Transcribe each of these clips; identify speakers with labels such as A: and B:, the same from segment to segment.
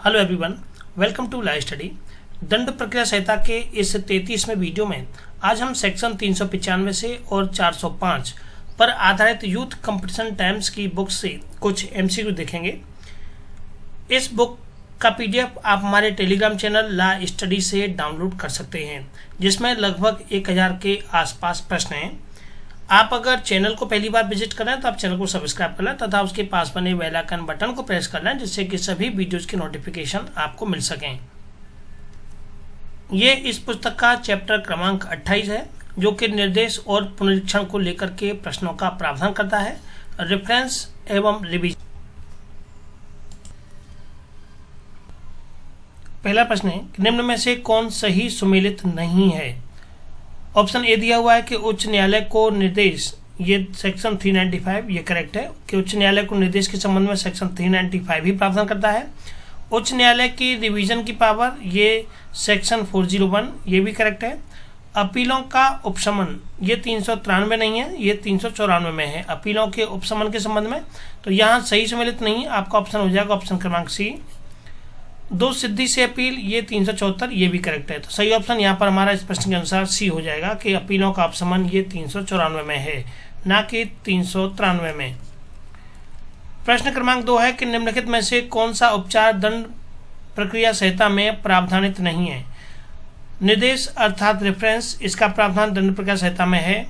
A: Hello everyone, welcome to live study. दंड प्रक्रिया संहिता के इस 33वें वीडियो में आज हम सेक्शन 395 से और 405 पर आधारित यूथ कंपटीशन टाइम्स की बुक से कुछ एमसीक्यू देखेंगे। इस बुक का पीडीएफ आप हमारे टेलीग्राम चैनल ला स्टडी से डाउनलोड कर सकते हैं, जिसमें लगभग 1000 के आसपास प्रश्न हैं। आप अगर चैनल को पहली बार विजिट कर रहे हैं तो आप चैनल को सब्सक्राइब कर लें तथा उसके पास बने बेल आइकन बटन को प्रेस कर लें, जिससे कि सभी वीडियोज की नोटिफिकेशन आपको मिल सकें। ये इस पुस्तक का चैप्टर क्रमांक 28 है, जो कि निर्देश और पुनरीक्षण को लेकर के प्रश्नों का प्रावधान करता है, रेफरेंस एवं रिवीजन। पहला प्रश्न है, निम्न में से कौन सही सुमेलित नहीं है। ऑप्शन ए दिया हुआ है कि उच्च न्यायालय को निर्देश, ये सेक्शन 395 ये करेक्ट है कि उच्च न्यायालय को निर्देश के संबंध में सेक्शन 395 ही प्रावधान करता है। उच्च न्यायालय की रिवीजन की पावर, ये सेक्शन 401 ये भी करेक्ट है। अपीलों का उपशमन, ये 393 नहीं है, ये 394 में है। अपीलों के उपशमन के संबंध में तो यहाँ सही सम्मिलित नहीं, आपका ऑप्शन हो जाएगा ऑप्शन क्रमांक सी। दो सिद्धि से अपील, ये 374 ये भी करेक्ट है। तो सही ऑप्शन यहाँ पर हमारा इस प्रश्न के अनुसार सी हो जाएगा कि अपीलों का उपशमन ये 394 में है, ना कि 393 में। प्रश्न क्रमांक 2 है कि निम्नलिखित में से कौन सा उपचार दंड प्रक्रिया संहिता में प्रावधानित नहीं है। निर्देश अर्थात रेफरेंस, इसका प्रावधान दंड प्रक्रिया संहिता में है।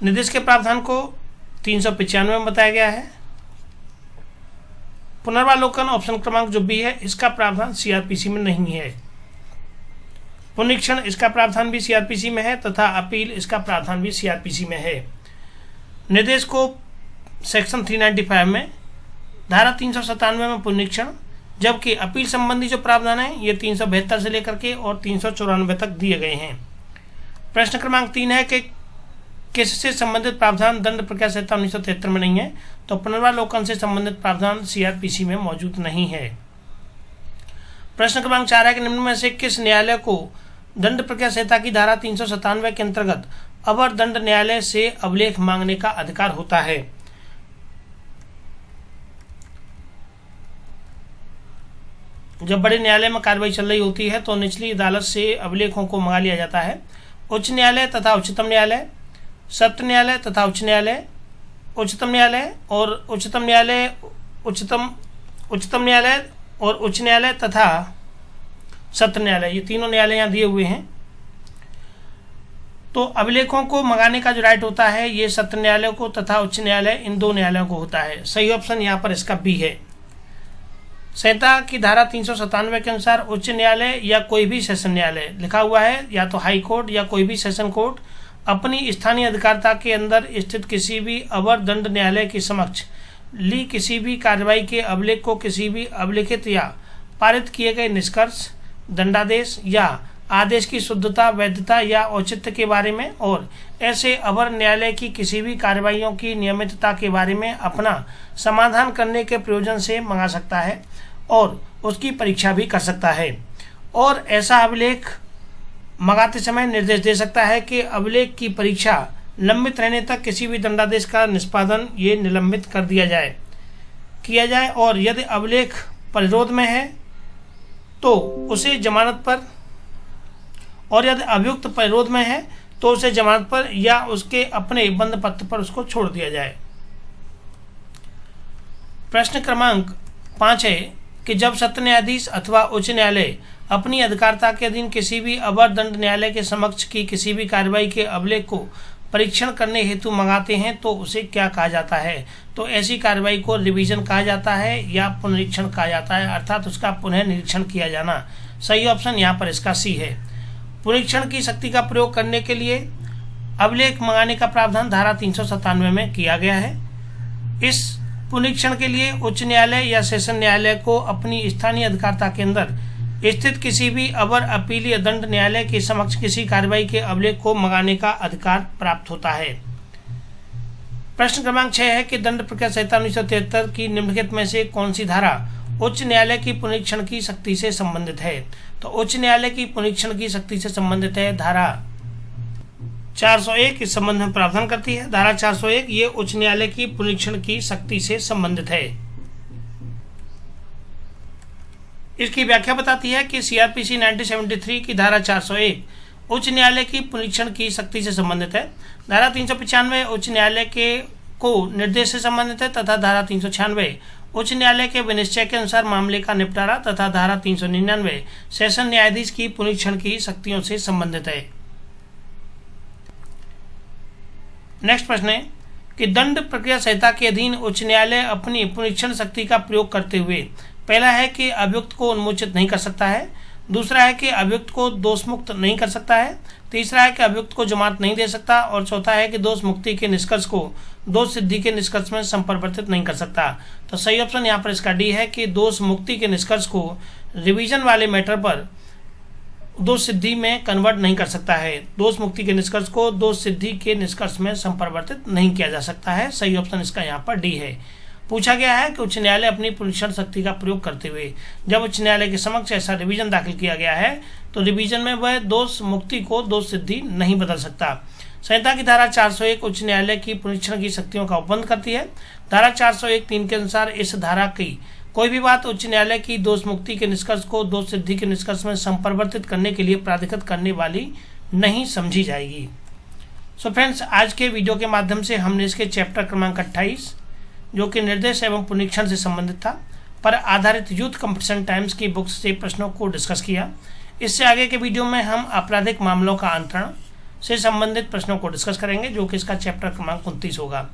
A: निर्देश के प्रावधान को 395 में बताया गया है। पुनर्वालोकन ऑप्शन क्रमांक जो बी है, इसका प्रावधान सीआरपीसी में नहीं है। पुनरीक्षण, इसका प्रावधान भी सीआरपीसी में है तथा अपील, इसका प्रावधान भी सीआरपीसी में है। निर्देश को सेक्शन 395 में, धारा 397 में पुनरीक्षण, जबकि अपील संबंधी जो प्रावधान है ये 372 से लेकर के और 394 तक दिए गए हैं। प्रश्न क्रमांक 3 है कि किससे संबंधित प्रावधान दंड प्रक्रिया संहिता 1973 में नहीं है। तो पुनर्वालोकन से संबंधित प्रावधान सीआरपीसी में मौजूद नहीं है। प्रश्न क्रमांक 4 है कि निम्न में से किस न्यायालय को दंड प्रक्रिया संहिता की धारा 397 के अंतर्गत अवर दंड न्यायालय से अभिलेख मांगने का अधिकार होता है। जब बड़े न्यायालय में कार्रवाई चल रही होती है तो निचली अदालत से अभिलेखों को मंगा लिया जाता है। उच्च न्यायालय तथा उच्चतम न्यायालय, सत्र न्यायालय तथा उच्च न्यायालय, उच्चतम न्यायालय और उच्चतम न्यायालय, उच्चतम न्यायालय और उच्च न्यायालय तथा सत्र न्यायालय, ये तीनों न्यायालय यहाँ दिए हुए हैं। तो अभिलेखों को मंगाने का जो राइट होता है ये सत्र न्यायालय को तथा उच्च न्यायालय, इन दो न्यायालयों को होता है। सही ऑप्शन यहाँ पर इसका बी है। संहिता की धारा 397 के अनुसार उच्च न्यायालय या कोई भी सेशन न्यायालय, लिखा हुआ है या तो हाई कोर्ट या कोई भी सेशन कोर्ट, अपनी स्थानीय अधिकारिता के अंदर स्थित किसी भी अवर दंड न्यायालय के समक्ष ली किसी भी कार्रवाई के अभिलेख को किसी भी अभिलिखित या पारित किए गए निष्कर्ष, दंडादेश या आदेश की शुद्धता, वैधता या औचित्य के बारे में और ऐसे अवर न्यायालय की किसी भी कार्रवाइयों की नियमितता के बारे में अपना समाधान करने के प्रयोजन से मंगा सकता है और उसकी परीक्षा भी कर सकता है। और ऐसा अभिलेख मंगाते समय निर्देश दे सकता है कि अभिलेख की परीक्षा लंबित रहने तक किसी भी दंडादेश का निष्पादन ये निलंबित कर किया जाए और यदि अभिलेख परिरोध में है तो उसे जमानत पर, और यदि अभियुक्त परिरोध में है तो उसे जमानत पर या उसके अपने बंद पत्र पर उसको छोड़ दिया जाए। प्रश्न क्रमांक 5 है कि जब सत्र न्यायाधीश अथवा उच्च न्यायालय अपनी अधिकारिता के अधीन किसी भी अवर दंड न्यायालय के समक्ष की किसी भी कार्रवाई के अभिलेख को परीक्षण करने हेतु मंगाते हैं तो उसे क्या कहा जाता है। तो ऐसी कार्रवाई को रिवीजन कहा जाता है या पुनरीक्षण कहा जाता है, अर्थात उसका पुनः निरीक्षण किया जाना। सही ऑप्शन यहाँ पर इसका सी है। पुनरीक्षण की शक्ति का प्रयोग करने के लिए अभिलेख मंगाने का प्रावधान धारा 397 में किया गया है। इस पुनरीक्षण के लिए उच्च न्यायालय या सेशन न्यायालय को अपनी स्थानीय अधिकारिता के अंदर स्थित किसी भी अवर अपीलीय दंड न्यायालय के समक्ष किसी कार्रवाई के अभिलेख को मंगाने का अधिकार प्राप्त होता है। प्रश्न क्रमांक 6 है कि दंड प्रक्रिया संहिता 1973 की निम्नलिखित में से कौन सी धारा उच्च न्यायालय की पुनरीक्षण की शक्ति से संबंधित है। तो उच्च न्यायालय की पुनरीक्षण की शक्ति से संबंधित है धारा 401 इस संबंध में प्रावधान करती है। धारा 401 ये उच्च न्यायालय की पुनरीक्षण की शक्ति से संबंधित है। इसकी व्याख्या बताती है कि सीआरपीसी 1973 की धारा 401 उच्च न्यायालय की पुनरीक्षण की शक्ति से संबंधित है। धारा 395 उच्च न्यायालय के को निर्देश से संबंधित है तथा धारा 396 उच्च न्यायालय के विनिश्चय के अनुसार मामले का निपटारा तथा धारा 399 सेशन न्यायाधीश की पुनरीक्षण की शक्तियों से संबंधित है। नेक्स्ट प्रश्न है कि दंड प्रक्रिया संहिता के अधीन उच्च न्यायालय अपनी पुनरीक्षण शक्ति का प्रयोग करते हुए पहला है कि अभियुक्त को उन्मोचित नहीं कर सकता है, दूसरा है कि अभियुक्त को दोष मुक्त नहीं कर सकता है, तीसरा है कि अभियुक्त को जमानत नहीं दे सकता और चौथा है कि दोष मुक्ति के निष्कर्ष को दोष सिद्धि के निष्कर्ष में संपरिवर्तित नहीं कर सकता। तो सही ऑप्शन यहाँ पर इसका डी है कि दोष मुक्ति के निष्कर्ष को रिवीजन वाले मैटर पर दोष सिद्धि में कन्वर्ट नहीं कर सकता है। दोष मुक्ति के निष्कर्ष को दोष सिद्धि के निष्कर्ष में संपरिवर्तित नहीं किया जा सकता है। सही ऑप्शन इसका यहाँ पर डी है। पूछा गया है कि उच्च न्यायालय अपनी पुनरीक्षण शक्ति का प्रयोग करते हुए जब उच्च न्यायालय के समक्ष ऐसा रिवीजन दाखिल किया गया है तो रिवीजन में वह दोष मुक्ति को दोष सिद्धि नहीं बदल सकता। संहिता की धारा 401 उच्च न्यायालय की पुनरीक्षण की शक्तियों का उपबंध करती है। धारा 401(3) के अनुसार इस धारा की कोई भी बात उच्च न्यायालय की दोष मुक्ति के निष्कर्ष को दोष सिद्धि के निष्कर्ष में संपरिवर्तित करने के लिए प्राधिकृत करने वाली नहीं समझी जाएगी। सो फ्रेंड्स, आज के वीडियो के माध्यम से हमने इसके चैप्टर क्रमांक 28 जो कि निर्देश एवं पुनरीक्षण से संबंधित था पर आधारित यूथ कंपटीशन टाइम्स की बुक्स से प्रश्नों को डिस्कस किया। इससे आगे के वीडियो में हम आपराधिक मामलों का अंतरण से संबंधित प्रश्नों को डिस्कस करेंगे जो कि इसका चैप्टर क्रमांक 29 होगा।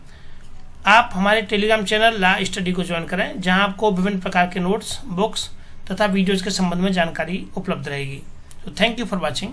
A: आप हमारे टेलीग्राम चैनल ला स्टडी को ज्वाइन करें जहां आपको विभिन्न प्रकार के नोट्स, बुक्स तथा वीडियोज़ के संबंध में जानकारी उपलब्ध रहेगी। तो थैंक यू फॉर वॉचिंग।